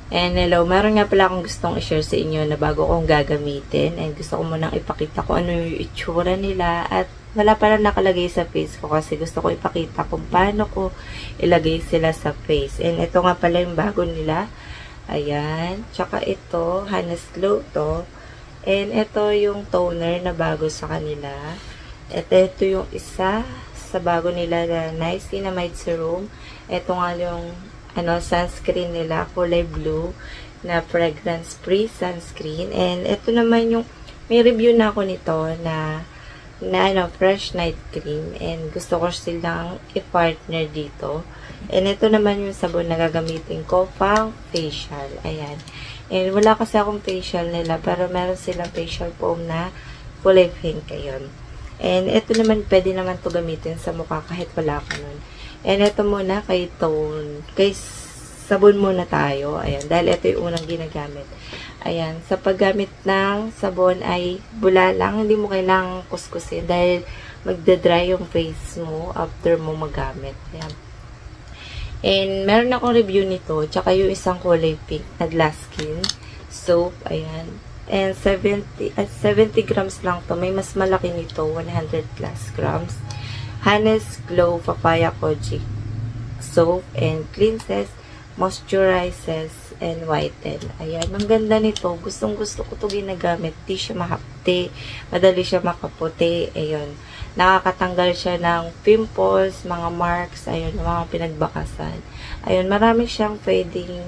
And hello, meron nga pala akong gustong i-share sa inyo na bago kong gagamitin. And gusto ko munang ipakita kung ano yung itsura nila. At wala pala nakalagay sa face ko kasi gusto ko ipakita kung paano ko ilagay sila sa face. And ito nga pala yung bago nila. Ayan. Tsaka ito, Honest Glow to. And ito yung toner na bago sa kanila. At ito yung isa sa bago nila na Niacinamide Serum. Ito nga yung sunscreen nila, kulay blue na fragrance-free sunscreen. And ito naman yung, may review na ako nito na fresh night cream. And gusto ko silang i-partner dito. And ito naman yung sabon na gagamitin ko pang facial. Ayan. And wala kasi akong facial nila, pero meron silang facial foam na kulay pink. Ayun. And ito naman, pwede naman to gamitin sa mukha kahit wala ka nun. And ito muna kay tone. Kay sabon muna tayo. Ayan. Dahil ito yung unang ginagamit. Ayan. Sa paggamit ng sabon ay bula lang. Hindi mo kailangang kuskusin. Dahil magdadry yung face mo after mo magamit. Ayan. And meron akong review nito. Tsaka yung isang kulay pink na glass skin soap. Ayan. And 70 grams lang to. May mas malaki nito. 100 plus grams. Honest Glow Papaya Kojic soap and cleanses, moisturizes, and whiten. Ayan, ang ganda nito. Gustong-gusto ko ito ginagamit. Di siya mahapte, madali siya makaputi. Ayun, nakakatanggal siya ng pimples, mga marks, ayun, mga pinagbakasan. Ayun, marami siyang pwedeng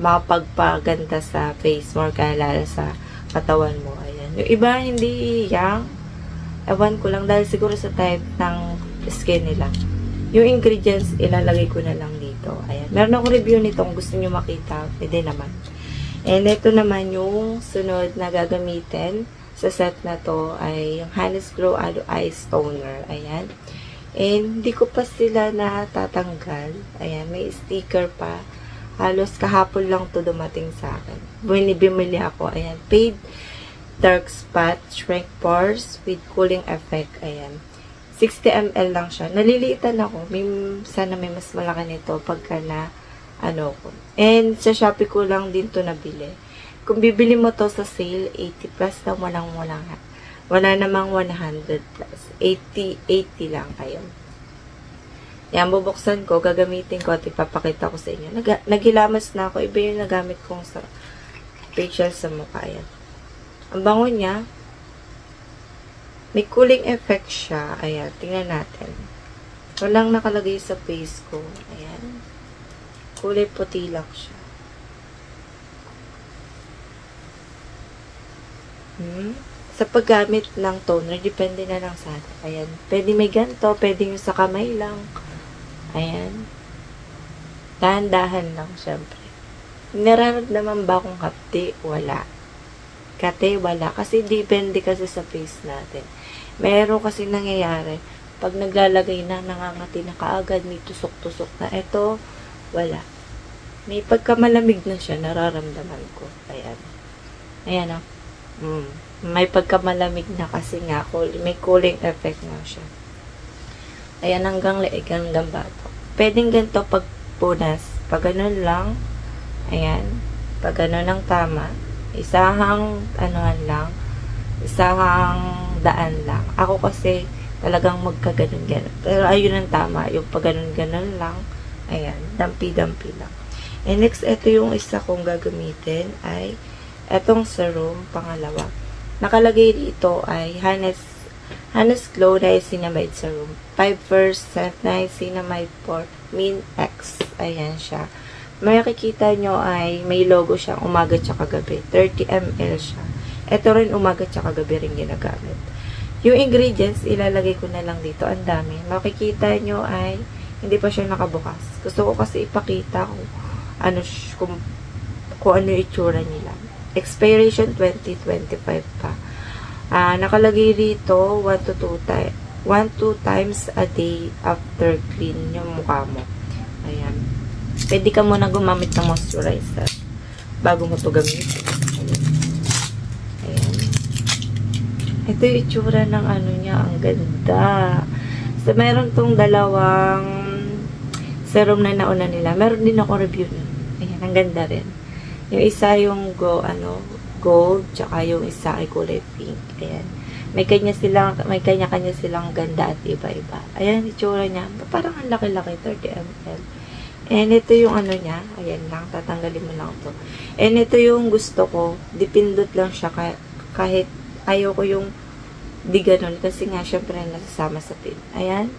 mapagpaganda sa face mo, kaya lalo sa katawan mo. Ayan, yung iba hindi yang ewan ko lang, dahil siguro sa type ng skin nila. Yung ingredients, ilalagay ko na lang dito. Ayan. Meron akong review nito kung gusto nyo makita. Pwede naman. And ito naman yung sunod na gagamitin sa set na to ay yung Honest Glow Aloe Ice Toner. Ayan. And hindi ko pa sila natatanggal. Ayan. May sticker pa. Halos kahapon lang to dumating sa akin. Bumili ako. Ayan. Paid Dark Spot Shrink Pores with Cooling Effect. Ayan. 60 ml lang siya. Naliliitan ako. Sana may mas malaki nito pagka na ko. And sa Shopee ko lang din to nabili. Kung bibili mo to sa sale, 80 plus lang. Wala namang 100 plus. 80 lang. Ayun. Yan, bubuksan ko. Gagamitin ko at ipapakita ko sa inyo. Naghilamas na ako. Iba yung nagamit kong sa facial sa mukha. Ayan. Ang bango niya, may cooling effect siya. Ayan, tingnan natin. Walang nakalagay sa face ko. Ayan. Kulay puti lang siya. Sa paggamit ng toner, depende na lang sa atin. Ayan. Pwede may ganito, pwede yung sa kamay lang. Ayan. Dahan-dahan lang, syempre. Nararamdaman ba akong hapti? Wala. Kate, wala. Kasi depende kasi sa face natin. Meron kasi nangyayari. Pag naglalagay na, nangangati na kaagad, may tusok-tusok na. Ito, wala. May pagkamalamig na siya, nararamdaman ko. Ayan. Ayan, o. May pagkamalamig na kasi nga, may cooling effect na siya. Ayan, hanggang leeg, hanggang bato. Pwedeng ganito pag punas. Pag ganun lang, ayan. Pag ganun ang tama, isahang daan lang. Ako kasi talagang magkaganon-ganon. Pero ayun ang tama. Yung pag ganon-ganon lang, ayan, dampi-dampi lang. And next, ito yung isa kong gagamitin ay etong serum, pangalawa. Nakalagay dito ay Honest Glow Niacinamide Serum. 5% Niacinamide for Min X. Ayan siya. Makikita nyo ay may logo siyang umaga tsaka gabi. 30 ml siya. Ito rin umaga tsaka gabi rin ginagamit. Yung ingredients, ilalagay ko na lang dito. Ang dami. Makikita nyo ay hindi pa siya nakabukas. Gusto ko kasi ipakita kung ano yung itsura nila. Expiration 2025 pa. Nakalagay dito 1 to 2 times a day after clean yung mukha mo. Ayan. Pwede ka muna gumamit ng moisturizer bago mo ito gamitin. Ayan. Ito yung itsura ng niya. Ang ganda. So, meron tong dalawang serum na nauna nila. Meron din ako review nun. Ayan, ang ganda rin. Yung isa yung gold, tsaka yung isa ay kulay pink. Ayan. May kanya-kanya silang ganda at iba-iba. Ayan, itsura niya. Parang ang laki-laki, 30 ml. And ito yung ano niya. Ayan lang, tatanggalin mo lang to. And ito yung gusto ko. Dipindot lang siya kahit ayaw ko yung di ganun. Kasi nga, syempre, nasasama sa pin. Ayan.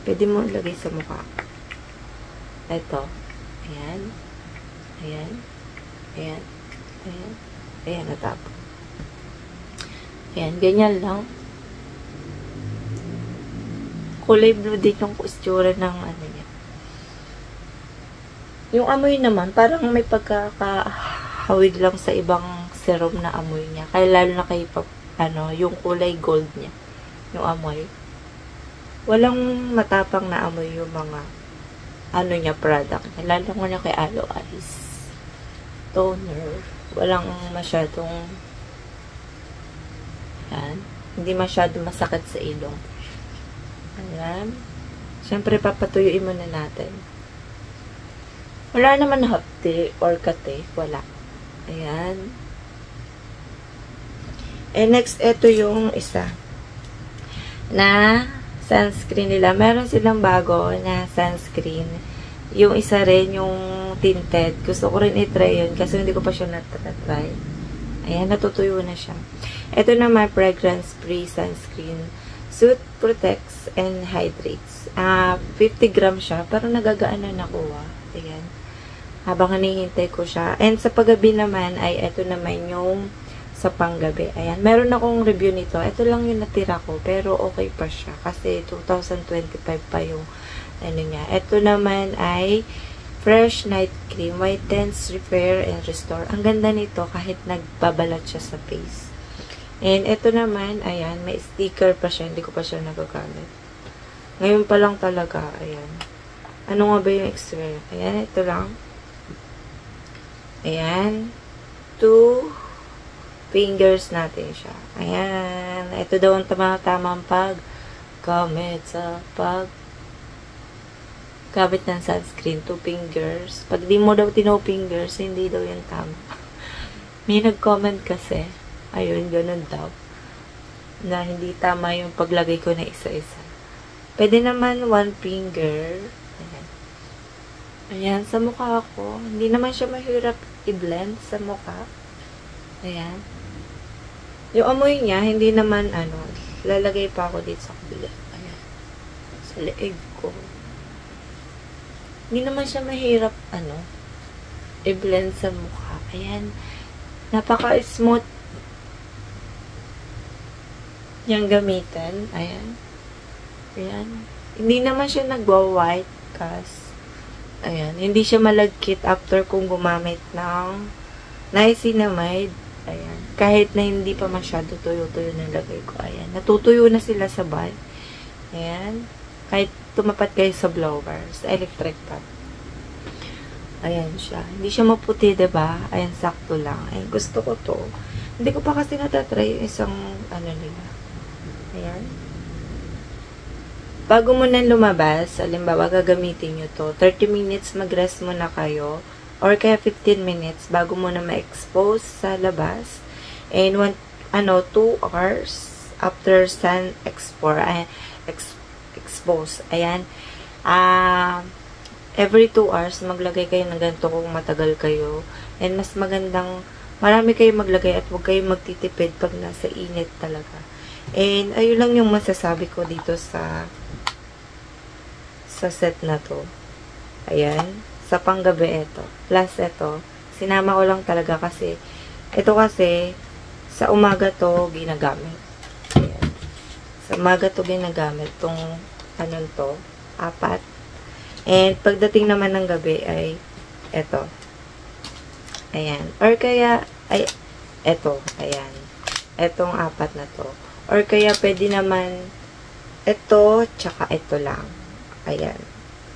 Pwede mo ilagay sa mukha. Ito. Ayan. Ayan. Ayan. Ayan. Ayan, natapos. Ayan, ganyan lang. Kulay blue din yung itsura ng ano niya. Yung amoy naman, parang may pagkakahawig lang sa ibang serum na amoy niya. Kaya lalo na kay yung kulay gold niya. Yung amoy. Walang matapang na amoy yung mga niya, product niya. Lalo na kay Aloe Ice Toner. Walang masyadong hindi masyadong masakit sa ilong. Ayan. Siyempre, papatuyuin muna natin. Wala naman hapte or kate. Wala. Ayan. And next, ito yung isa na sunscreen nila. Meron silang bago na sunscreen. Yung isa rin, yung tinted. Gusto ko rin i-try yun kasi hindi ko pa siya natatry. Ayan, natutuyo na siya. Ito naman, fragrance-free sunscreen. Suit protects and hydrates. 50 grams siya. Pero nagagaan na nakuha. Ayan. Habang hinihintay ko siya. And sa paggabi naman, ay ito naman yung sa panggabi. Ayan. Meron akong review nito. Ito lang yung natira ko. Pero okay pa siya. Kasi 2025 pa yung ano niya. Ito naman ay Fresh Night Cream. Whitens, Repair, and Restore. Ang ganda nito kahit nagbabalat siya sa face. And ito naman, ayan, may sticker pa siya. Hindi ko pa siya nagagamit. Ngayon pa lang talaga. Ayan. Ano nga ba yung experience? Ayan, ito lang. Ayan. 2 fingers natin siya. Ayan. Ito daw ang tamang pag-gamit sa gamit ng sunscreen. 2 fingers. Pag di mo daw 2 fingers, hindi daw yung tama. May nag-comment kasi. Ayun, ganun daw. Na hindi tama yung paglagay ko na isa-isa. Pwede naman 1 finger. Ayan. Ayan, sa mukha ko. Hindi naman siya mahirap i-blend sa mukha. Ayan. Yung amoy niya, hindi naman lalagay pa ako dito sa kabila. Ayan. Sa leeg ko. Hindi naman siya mahirap, i-blend sa mukha. Ayan. Napaka-smooth yung gamitin. Ayan. Ayan. Hindi naman siya nagwa-white cast. Ayan. Hindi siya malagkit after kung gumamit ng niacinamide. Ayan. Kahit na hindi pa masyado tuyo-tuyo na lagay ko. Ayan. Natutuyo na sila sa bag. Ayan. Kahit tumapat kayo sa blower. Sa electric pan. Ayan siya. Hindi siya maputi, diba? Ayan, sakto lang. Ayan, gusto ko to. Hindi ko pa kasi natatry yung isang nila. Ayan. Bago mo na lumabas, alimbawa, gagamitin nyo to. 30 minutes mag-rest muna kayo. Or kaya 15 minutes bago mo na ma-expose sa labas. And 2 hours after sun expose. Ayan. Every 2 hours, maglagay kayo ng ganito kung matagal kayo. And mas magandang, marami kayo maglagay at huwag kayo magtitipid pag nasa init talaga. And ayun lang yung masasabi ko dito sa set na to. Ayan. Sa panggabi ito. Plus ito, sinama ko lang talaga kasi ito kasi sa umaga to ginagamit. Ayan. Sa umaga to ginagamit tong to, 4. And pagdating naman ng gabi ay ito. Ayan. Or kaya ay ito. Ayan. Etong 4 na to. Or kaya pwede naman ito tsaka ito lang. Ayan.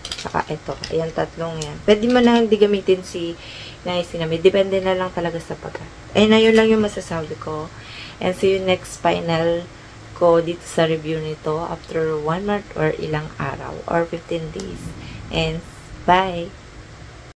Tsaka ito. Ayan, tatlong yan. Pwede mo na hindi gamitin si niacinamide. Depende na lang talaga sa pagkat. Ayun na, yun lang yung masasabi ko. And see you next final ko dito sa review nito after 1 month or ilang araw or 15 days. And Bye!